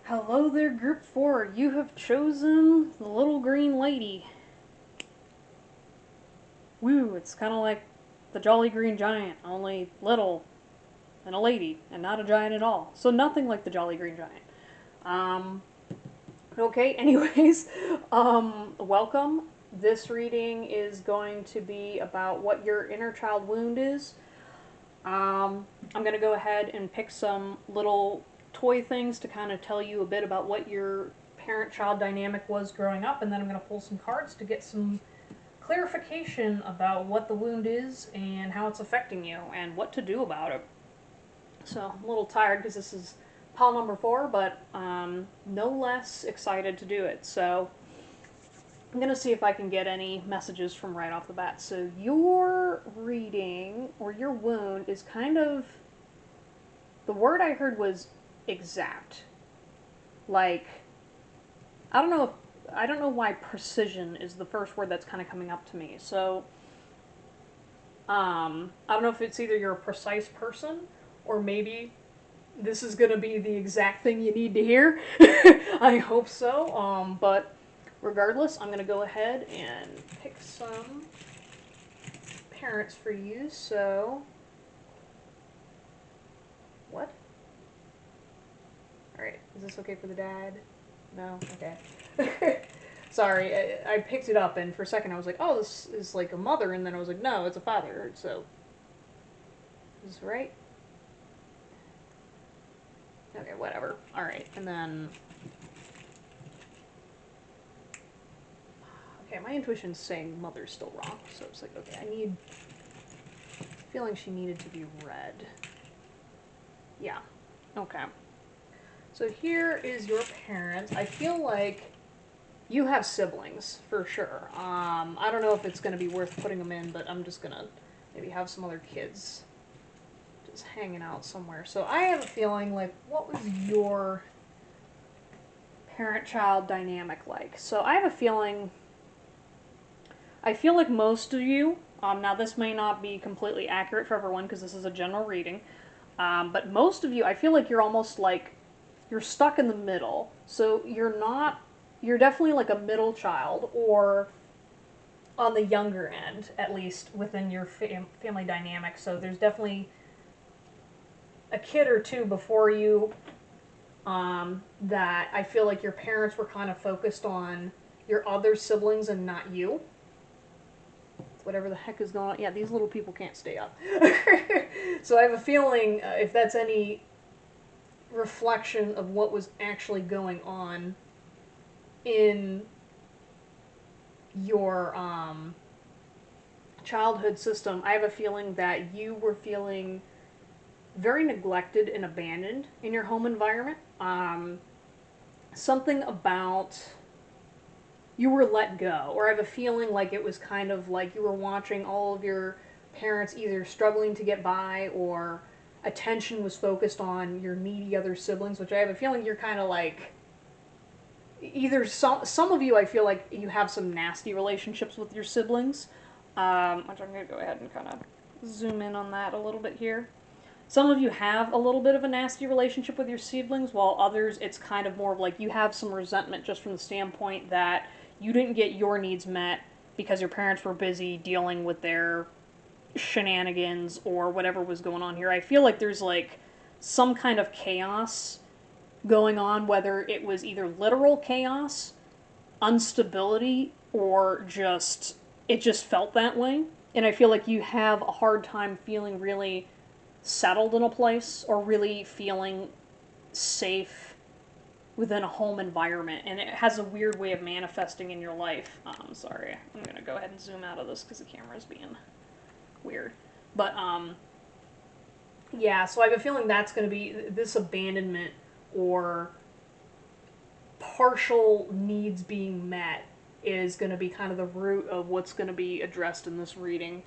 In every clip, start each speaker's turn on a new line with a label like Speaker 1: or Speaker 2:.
Speaker 1: Hello there, Group 4. You have chosen the little green lady. Woo, it's kind of like the Jolly Green Giant, only little and a lady, and not a giant at all. So nothing like the Jolly Green Giant. Um, okay, anyways, welcome. This reading is going to be about what your inner child wound is. I'm going to go ahead and pick some little toy things to kind of tell you a bit about what your parent-child dynamic was growing up, and then I'm going to pull some cards to get some clarification about what the wound is and how it's affecting you and what to do about it. So I'm a little tired because this is pile number 4, but no less excited to do it. So I'm going to see if I can get any messages from right off the bat. So your reading, or your wound, is kind of... The word I heard was exact. Like, I don't know why precision is the first word that's kind of coming up to me. So, I don't know if it's either you're a precise person, or maybe this is going to be the exact thing you need to hear. I hope so. But regardless, I'm going to go ahead and pick some parents for you. So, what? Alright, is this okay for the dad? No? Okay. Sorry, I picked it up, and for a second I was like, oh, this is like a mother, and then I was like, no, it's a father, so... Is this right? Okay, whatever. Alright, and then... Okay, my intuition's saying mother's still wrong, so it's like, okay, I need... Feeling she needed to be red. Yeah. Okay. So here is your parents. I feel like you have siblings, for sure. I don't know if it's going to be worth putting them in, but I'm just going to maybe have some other kids just hanging out somewhere. So I have a feeling, like, what was your parent-child dynamic like? So I have a feeling... I feel like most of you... now, this may not be completely accurate for everyone, because this is a general reading. But most of you, I feel like you're almost like... You're stuck in the middle. So you're not... You're definitely like a middle child, or on the younger end, at least, within your family dynamic. So there's definitely a kid or two before you that I feel like your parents were kind of focused on your other siblings and not you. Whatever the heck is going on. Yeah, these little people can't stay up. So I have a feeling, if that's any reflection of what was actually going on in your childhood system, I have a feeling that you were feeling very neglected and abandoned in your home environment. Something about you were let go, or I have a feeling like it was kind of like you were watching all of your parents either struggling to get by, or attention was focused on your needy other siblings, which I have a feeling you're kind of like... Either some of you, I feel like you have some nasty relationships with your siblings, which I'm going to go ahead and kind of zoom in on that a little bit here. Some of you have a little bit of a nasty relationship with your siblings, while others, it's kind of more of like you have some resentment just from the standpoint that you didn't get your needs met because your parents were busy dealing with their shenanigans or whatever was going on here. I feel like there's like some kind of chaos going on, whether it was either literal chaos, instability, or just it just felt that way. And I feel like you have a hard time feeling really settled in a place, or really feeling safe within a home environment, and it has a weird way of manifesting in your life. Sorry, I'm gonna go ahead and zoom out of this because the camera's being weird. But yeah, so I have a feeling that's going to be this abandonment, or partial needs being met, is going to be kind of the root of what's going to be addressed in this reading.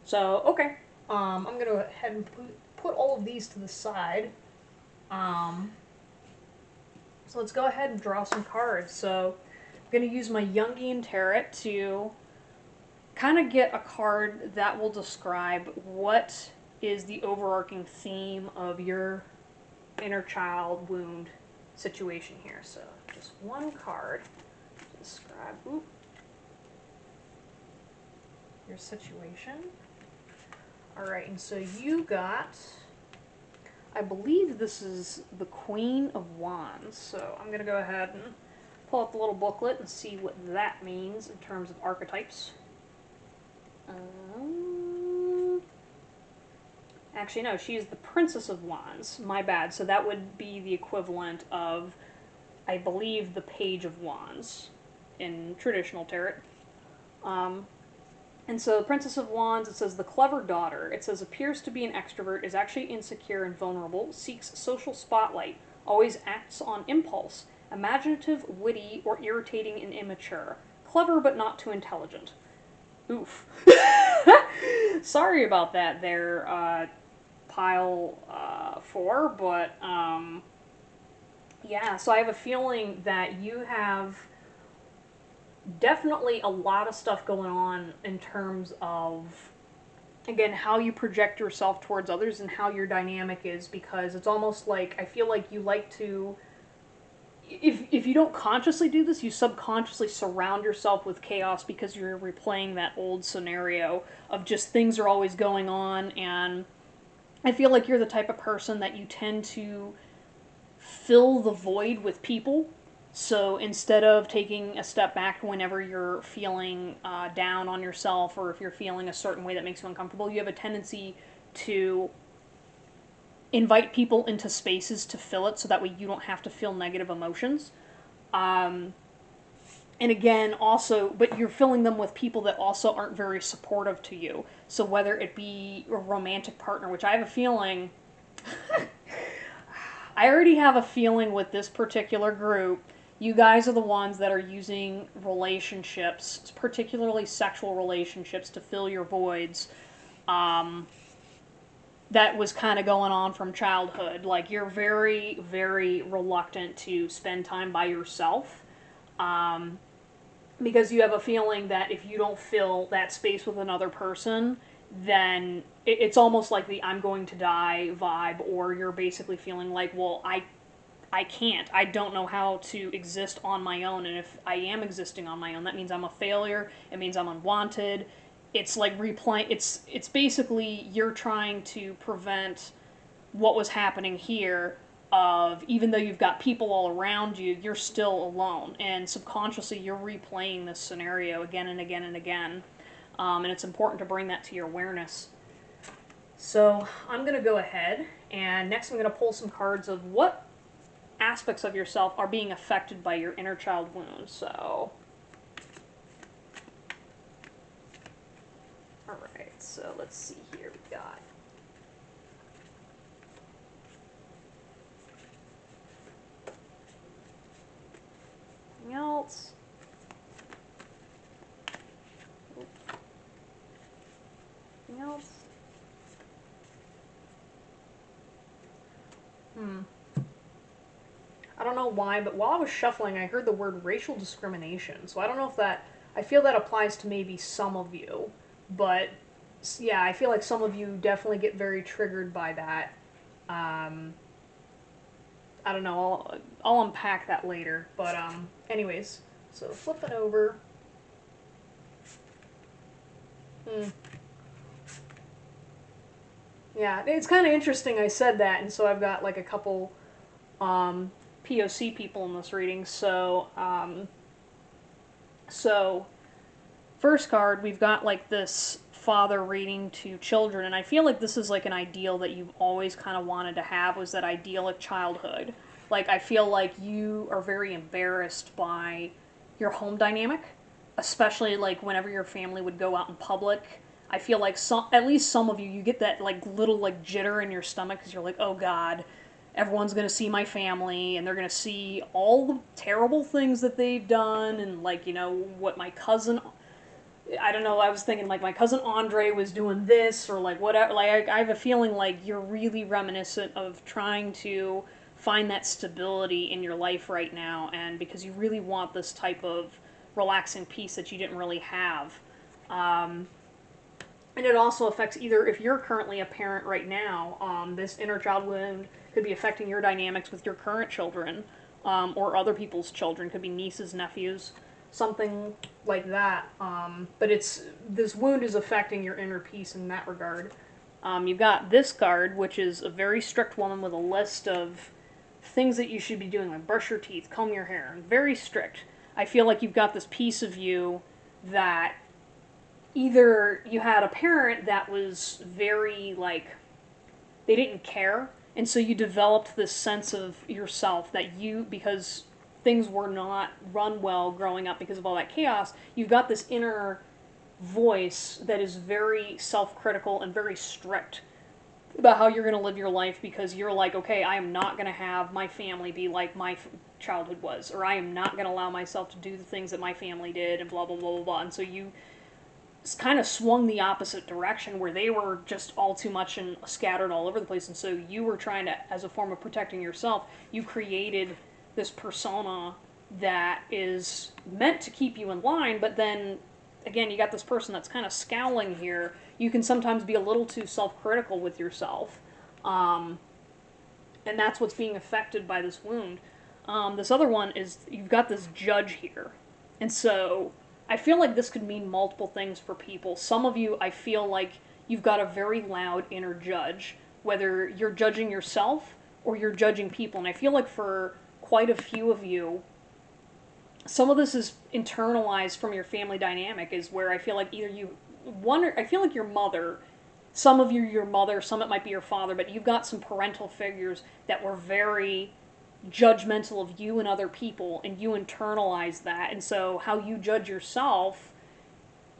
Speaker 1: So, okay. I'm going to go ahead and put all of these to the side. So let's go ahead and draw some cards. So I'm going to use my Jungian Tarot to kind of get a card that will describe what is the overarching theme of your inner child wound situation here. So just one card to describe your situation. All right, and so you got, I believe this is the Queen of Wands. So I'm going to go ahead and pull out the little booklet and see what that means in terms of archetypes. Actually, no, she's the Princess of Wands. My bad. So that would be the equivalent of, I believe, the Page of Wands in traditional tarot. And so the Princess of Wands, it says the clever daughter. It says appears to be an extrovert, is actually insecure and vulnerable, seeks social spotlight, always acts on impulse, imaginative, witty, or irritating and immature. Clever but not too intelligent. Oof. Sorry about that there, pile 4, but yeah, so I have a feeling that you have definitely a lot of stuff going on in terms of, again, how you project yourself towards others and how your dynamic is, because it's almost like, I feel like you like to, if you don't consciously do this, you subconsciously surround yourself with chaos because you're replaying that old scenario of just things are always going on, and I feel like you're the type of person that you tend to fill the void with people. So instead of taking a step back whenever you're feeling down on yourself, or if you're feeling a certain way that makes you uncomfortable, you have a tendency to invite people into spaces to fill it so that way you don't have to feel negative emotions. And again, also, but you're filling them with people that also aren't very supportive to you. So whether it be a romantic partner, which I have a feeling, I already have a feeling with this particular group, you guys are the ones that are using relationships, particularly sexual relationships, to fill your voids. That was kind of going on from childhood. Like, you're very, very reluctant to spend time by yourself. Because you have a feeling that if you don't fill that space with another person, then it's almost like the I'm going to die vibe, or you're basically feeling like, well, I can't. I don't know how to exist on my own, and if I am existing on my own, that means I'm a failure. It means I'm unwanted. It's like replaying. It's basically you're trying to prevent what was happening here. Of even though you've got people all around you, you're still alone, and subconsciously you're replaying this scenario again and again and again. And it's important to bring that to your awareness. So I'm going to go ahead, and next I'm going to pull some cards of what aspects of yourself are being affected by your inner child wound. So, alright, so let's see here. We got anything else. Anything else? I don't know why, but while I was shuffling, I heard the word racial discrimination. So I don't know if that, I feel that applies to maybe some of you, but yeah, I feel like some of you definitely get very triggered by that. I don't know, I'll unpack that later, but anyways, so flipping over. Yeah, it's kind of interesting I said that, and so I've got like a couple POC people in this reading. So, first card, we've got like this father reading to children, and I feel like this is like an ideal that you've always kind of wanted to have, was that idyllic childhood. Like, I feel like you are very embarrassed by your home dynamic, especially like whenever your family would go out in public. I feel like at least some of you, you get that like little like jitter in your stomach because you're like, oh God, everyone's going to see my family, and they're going to see all the terrible things that they've done, and like, you know, what my cousin, I don't know, I was thinking like my cousin Andre was doing this, or like whatever. Like, I have a feeling like you're really reminiscent of trying to find that stability in your life right now, and because you really want this type of relaxing peace that you didn't really have. And it also affects either, if you're currently a parent right now, this inner child wound could be affecting your dynamics with your current children, or other people's children, could be nieces, nephews, something like that. But this wound is affecting your inner peace in that regard. You've got this card, which is a very strict woman with a list of things that you should be doing, like brush your teeth, comb your hair. Very strict. I feel like you've got this piece of you that either you had a parent that was very, like, they didn't care, and so you developed this sense of yourself that you, because things were not run well growing up because of all that chaos, you've got this inner voice that is very self-critical and very strict about how you're going to live your life, because you're like, okay, I am not going to have my family be like my childhood was, or I am not going to allow myself to do the things that my family did, and blah, blah, blah, blah, blah. And so you kind of swung the opposite direction, where they were just all too much and scattered all over the place. And so you were trying to, as a form of protecting yourself, you created this persona that is meant to keep you in line, but then again, you got this person that's kind of scowling here. You can sometimes be a little too self-critical with yourself, and that's what's being affected by this wound. This other one is, you've got this judge here, and so I feel like this could mean multiple things for people. Some of you, I feel like you've got a very loud inner judge, whether you're judging yourself or you're judging people. And I feel like for quite a few of you, some of this is internalized from your family dynamic, is where I feel like either you, one, I feel like your mother, some of you, your mother, some it might be your father, but you've got some parental figures that were very judgmental of you and other people, and you internalize that. And so how you judge yourself,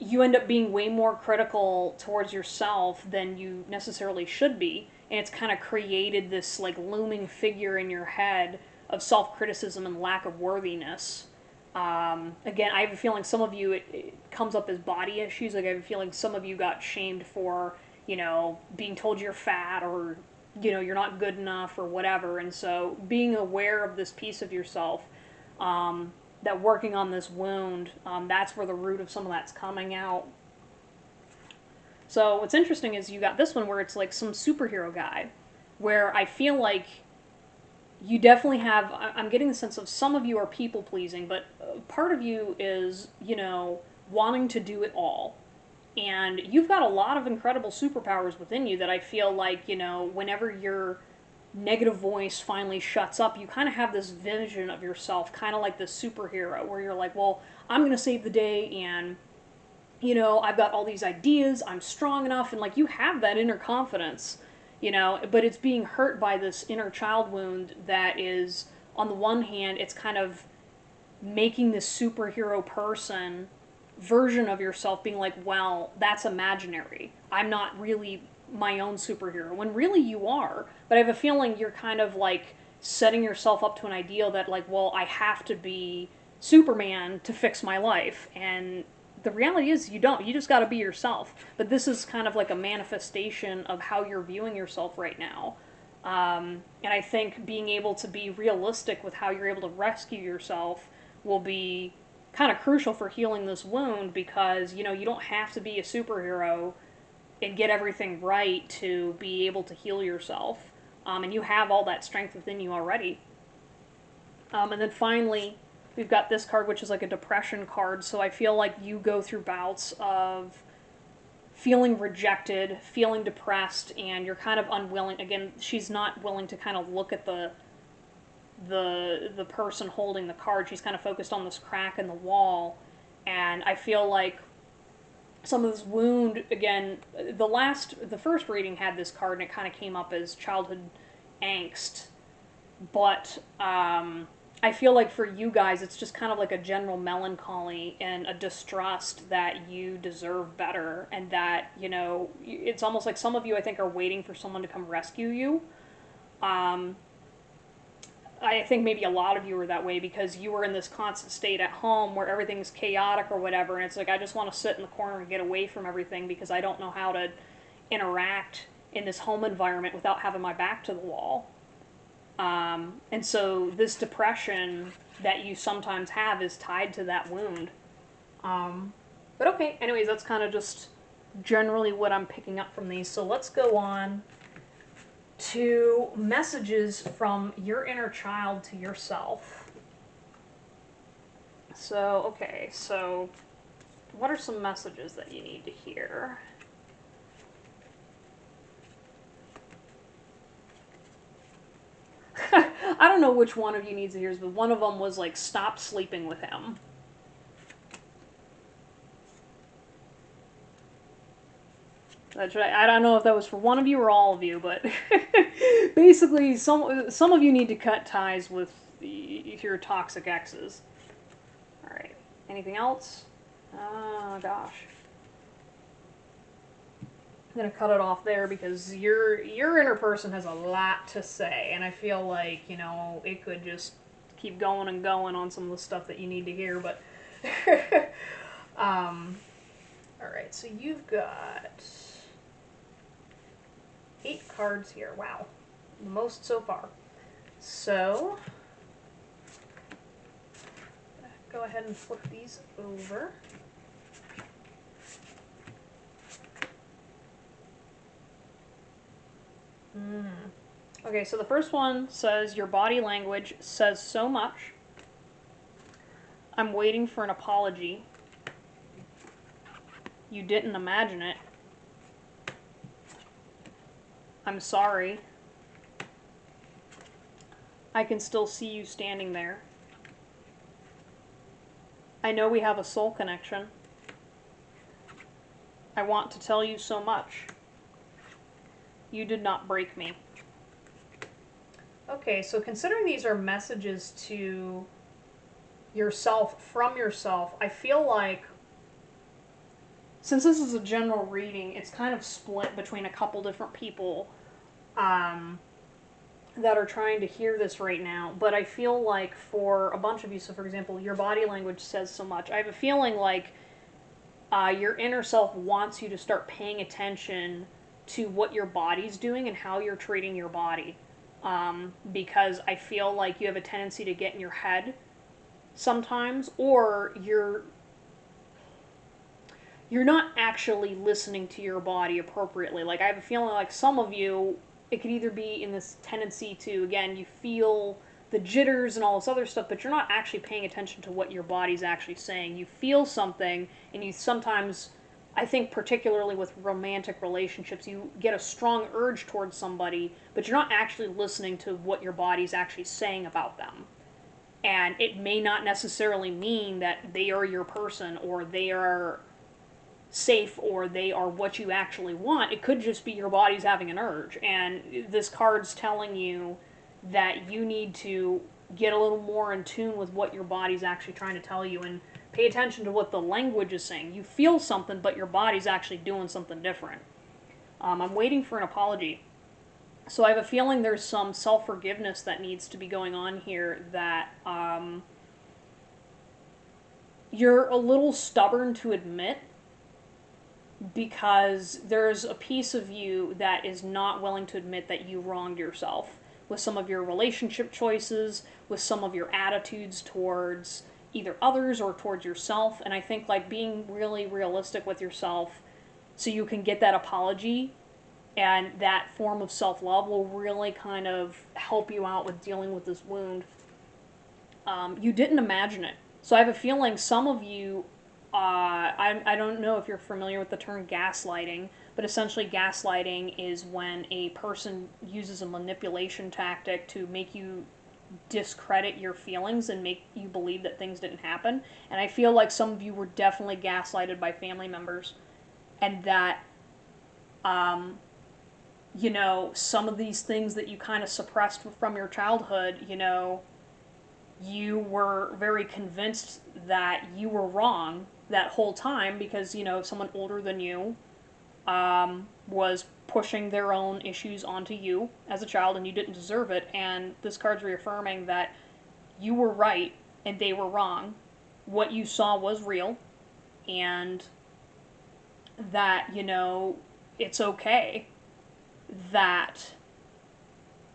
Speaker 1: you end up being way more critical towards yourself than you necessarily should be. And it's kind of created this like looming figure in your head of self-criticism and lack of worthiness. Again, I have a feeling some of you, it comes up as body issues. Like, I have a feeling some of you got shamed for, being told you're fat, or, you're not good enough, or whatever. And so being aware of this piece of yourself, that working on this wound, that's where the root of some of that's coming out. So what's interesting is you got this one where it's like some superhero guy, where I feel like you definitely have, I'm getting the sense of some of you are people pleasing, but part of you is, wanting to do it all. And you've got a lot of incredible superpowers within you that I feel like, whenever your negative voice finally shuts up, you kind of have this vision of yourself, kind of like this superhero, where you're like, well, I'm going to save the day, and, I've got all these ideas, I'm strong enough, and like you have that inner confidence. But it's being hurt by this inner child wound that is, on the one hand, it's kind of making this superhero person version of yourself being like, well, that's imaginary. I'm not really my own superhero, when really you are. But I have a feeling you're kind of like setting yourself up to an ideal that, like, well, I have to be Superman to fix my life. And the reality is you don't. You just got to be yourself. But this is kind of like a manifestation of how you're viewing yourself right now. And I think being able to be realistic with how you're able to rescue yourself will be kind of crucial for healing this wound, because, you don't have to be a superhero and get everything right to be able to heal yourself. And you have all that strength within you already. And then finally, we've got this card, which is like a depression card. So I feel like you go through bouts of feeling rejected, feeling depressed, and you're kind of unwilling. Again, she's not willing to kind of look at the person holding the card. She's kind of focused on this crack in the wall. And I feel like some of this wound, again, the first reading had this card, and it kind of came up as childhood angst. But I feel like for you guys, it's just kind of like a general melancholy and a distrust that you deserve better, and that, it's almost like some of you, I think, are waiting for someone to come rescue you. I think maybe a lot of you are that way because you were in this constant state at home where everything's chaotic or whatever, and it's like, I just want to sit in the corner and get away from everything because I don't know how to interact in this home environment without having my back to the wall. And so this depression that you sometimes have is tied to that wound. But okay, anyways, that's kind of just generally what I'm picking up from these. So let's go on to messages from your inner child to yourself. So, okay, so what are some messages that you need to hear? I don't know which one of you needs to hear, but one of them was like, stop sleeping with him. That's right. I don't know if that was for one of you or all of you, but basically, some of you need to cut ties with your toxic exes. All right. Anything else? Oh gosh. I'm gonna cut it off there because your inner person has a lot to say, and I feel like, you know, it could just keep going and going on some of the stuff that you need to hear. But all right. So you've got 8 cards here. Wow, the most so far. So go ahead and flip these over. Okay, so the first one says, your body language says so much. I'm waiting for an apology. You didn't imagine it. I'm sorry. I can still see you standing there. I know we have a soul connection. I want to tell you so much. You did not break me. Okay, so considering these are messages to yourself from yourself, I feel like, since this is a general reading, it's kind of split between a couple different people that are trying to hear this right now. But I feel like for a bunch of you, so for example, your body language says so much. I have a feeling like your inner self wants you to start paying attention to what your body's doing and how you're treating your body. Because I feel like you have a tendency to get in your head sometimes, or you're not actually listening to your body appropriately. Like, I have a feeling like some of you, it could either be in this tendency to, again, you feel the jitters and all this other stuff, but you're not actually paying attention to what your body's actually saying. You feel something, and you sometimes, I think particularly with romantic relationships, you get a strong urge towards somebody, but you're not actually listening to what your body's actually saying about them. And it may not necessarily mean that they are your person, or they are safe, or they are what you actually want. It could just be your body's having an urge, and this card's telling you that you need to get a little more in tune with what your body's actually trying to tell you, and pay attention to what the language is saying. You feel something, but your body's actually doing something different. I'm waiting for an apology. So I have a feeling there's some self-forgiveness that needs to be going on here, that you're a little stubborn to admit, because there's a piece of you that is not willing to admit that you wronged yourself with some of your relationship choices, with some of your attitudes towards either others or towards yourself. And I think, like, being really realistic with yourself so you can get that apology and that form of self-love will really kind of help you out with dealing with this wound. You didn't imagine it. So I have a feeling some of you, I don't know if you're familiar with the term gaslighting, but essentially gaslighting is when a person uses a manipulation tactic to make you discredit your feelings and make you believe that things didn't happen. And I feel like some of you were definitely gaslighted by family members, and that, you know, some of these things that you kind of suppressed from your childhood, you know, you were very convinced that you were wrong that whole time because, you know, someone older than you was pushing their own issues onto you as a child, and you didn't deserve it. And this card's reaffirming that you were right and they were wrong. What you saw was real, and that, you know, it's okay that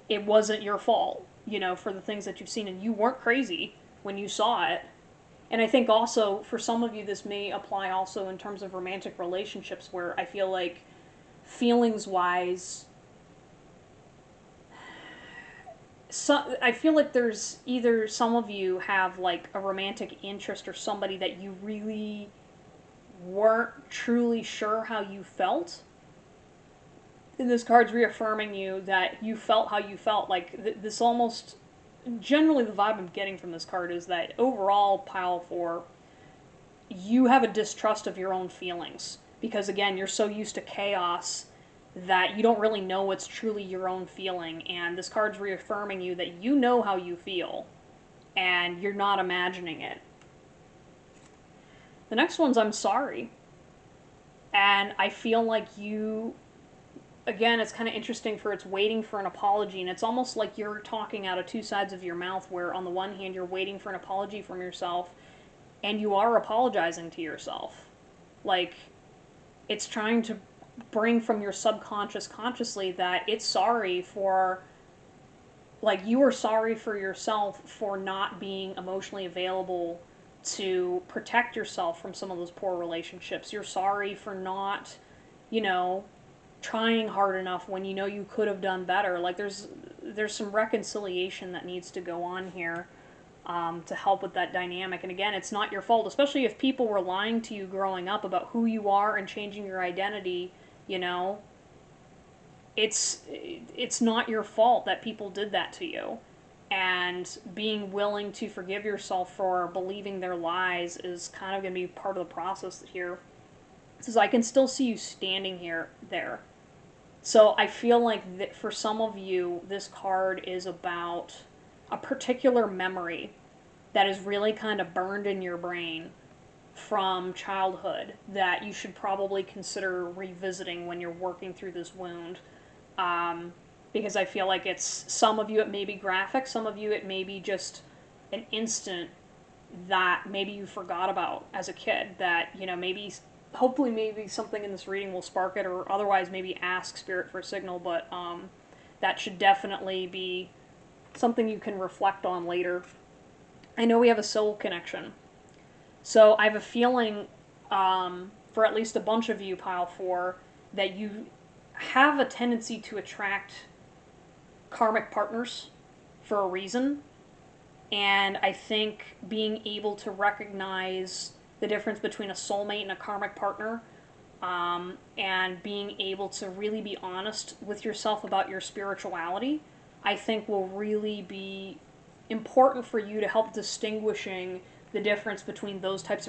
Speaker 1: it wasn't your fault, you know, for the things that you've seen, and you weren't crazy when you saw it. And I think also for some of you, this may apply also in terms of romantic relationships, where I feel like feelings wise, I feel like there's either some of you have like a romantic interest or somebody that you really weren't truly sure how you felt. And this card's reaffirming you that you felt how you felt. Like this almost, generally the vibe I'm getting from this card is that overall, pile four, you have a distrust of your own feelings. Because again, you're so used to chaos that you don't really know what's truly your own feeling. And this card's reaffirming you that you know how you feel and you're not imagining it. The next one's I'm sorry. And I feel like you, again, it's kind of interesting for it's waiting for an apology. And it's almost like you're talking out of two sides of your mouth, where on the one hand, you're waiting for an apology from yourself and you are apologizing to yourself. Like, it's trying to bring from your subconscious consciously that it's sorry for, like, you are sorry for yourself for not being emotionally available to protect yourself from some of those poor relationships. You're sorry for not, you know, trying hard enough when you know you could have done better. Like, there's some reconciliation that needs to go on here, to help with that dynamic. And again, it's not your fault, especially if people were lying to you growing up about who you are and changing your identity. You know, it's not your fault that people did that to you. And being willing to forgive yourself for believing their lies is kind of going to be part of the process here. It says, I can still see you standing here, there. So I feel like that for some of you, this card is about a particular memory that is really kind of burned in your brain from childhood that you should probably consider revisiting when you're working through this wound. Because I feel like it's, some of you it may be graphic, some of you it may be just an instant that maybe you forgot about as a kid, that, you know, maybe, hopefully maybe something in this reading will spark it, or otherwise maybe ask Spirit for a signal, but that should definitely be something you can reflect on later. I know we have a soul connection. So I have a feeling, for at least a bunch of you, pile four, that you have a tendency to attract karmic partners for a reason. And I think being able to recognize the difference between a soulmate and a karmic partner, and being able to really be honest with yourself about your spirituality, I think will really be important for you to help distinguishing the difference between those types of